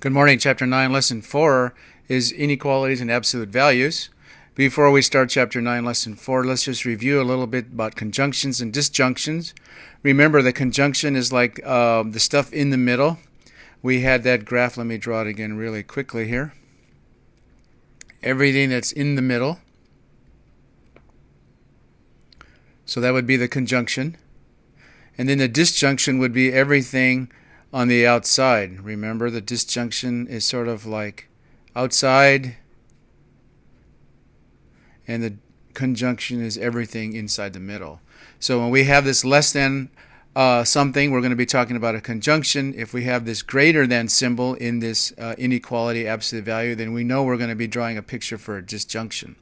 Good morning. Chapter 9, Lesson 4 is Inequalities and Absolute Values. Before we start Chapter 9, Lesson 4, let's just review a little bit about conjunctions and disjunctions. Remember, the conjunction is like the stuff in the middle. We had that graph. Let me draw it again really quickly here. Everything that's in the middle. So that would be the conjunction. And then the disjunction would be everything on the outside. Remember, the disjunction is sort of like outside, and the conjunction is everything inside the middle. So when we have this less than something, we're going to be talking about a conjunction. If we have this greater than symbol in this inequality absolute value, then we know we're going to be drawing a picture for a disjunction.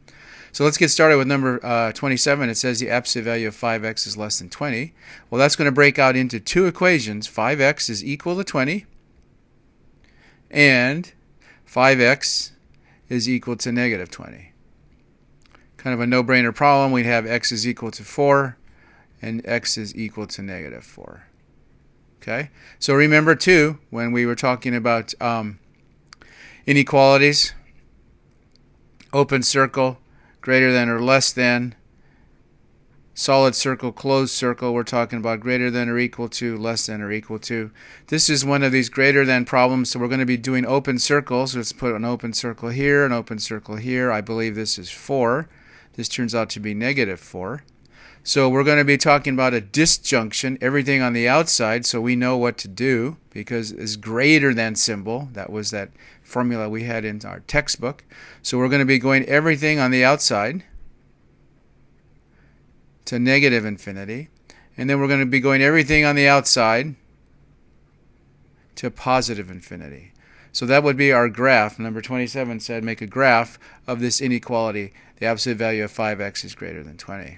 So let's get started with number 27. It says the absolute value of 5x is less than 20. Well, that's going to break out into two equations. 5x is equal to 20, and 5x is equal to negative 20. Kind of a no-brainer problem. We'd have x is equal to 4, and x is equal to negative 4. Okay? So remember, too, when we were talking about inequalities, open circle, greater than or less than, solid circle, closed circle, we're talking about greater than or equal to, less than or equal to. This is one of these greater than problems, so we're going to be doing open circles. Let's put an open circle here, an open circle here. I believe this is 4. This turns out to be negative 4. So we're going to be talking about a disjunction, everything on the outside, so we know what to do because it's greater than symbol. That was that formula we had in our textbook. So we're going to be going everything on the outside to negative infinity. And then we're going to be going everything on the outside to positive infinity. So that would be our graph. Number 27 said make a graph of this inequality. The absolute value of 5x is greater than 20.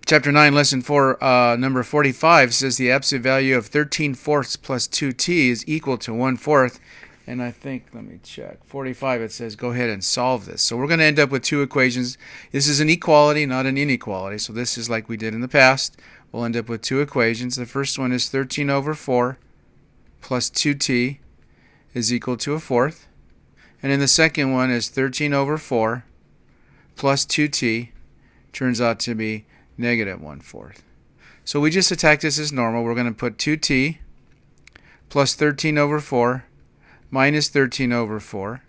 Chapter 9, Lesson 4, number 45 says the absolute value of 13/4 plus 2t is equal to 1/4. And I think, let me check, 45 it says go ahead and solve this. So we're going to end up with two equations. This is an equality, not an inequality. So this is like we did in the past. We'll end up with two equations. The first one is 13/4 plus 2t is equal to 1/4. And then the second one is 13/4 plus 2t turns out to be negative 1/4. So we just attack this as normal. We're going to put 2t plus 13/4 minus 13/4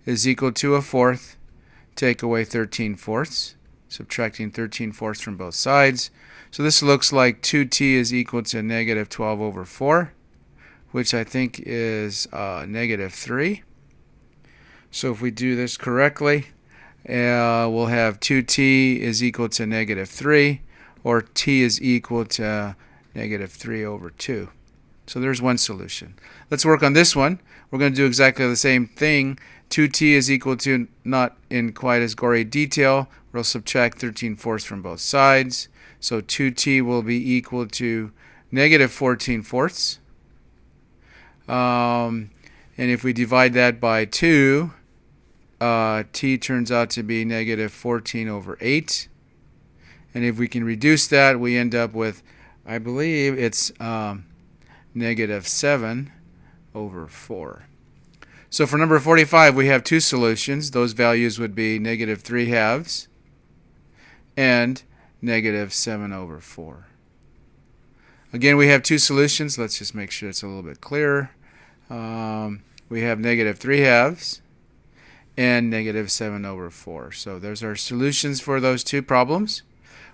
is equal to 1/4. Take away 13/4, subtracting 13/4 from both sides. So this looks like 2t is equal to negative 12/4, which I think is negative 3. So if we do this correctly, we'll have 2t is equal to negative 3, or t is equal to negative 3/2. So there's one solution. Let's work on this one. We're going to do exactly the same thing. 2t is equal to, not in quite as gory detail, we'll subtract 13/4 from both sides. So 2t will be equal to negative 14/4. And if we divide that by 2, t turns out to be negative 14/8. And if we can reduce that, we end up with, I believe it's negative 7/4. So for number 45, we have two solutions. Those values would be negative 3/2 and negative 7/4. Again, we have two solutions. Let's just make sure it's a little bit clearer. We have negative 3/2 and negative 7/4. So there's our solutions for those two problems.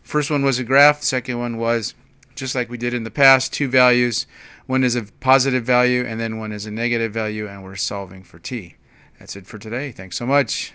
First one was a graph. Second one was, just like we did in the past, two values. One is a positive value and then one is a negative value, and we're solving for t. That's it for today. Thanks so much.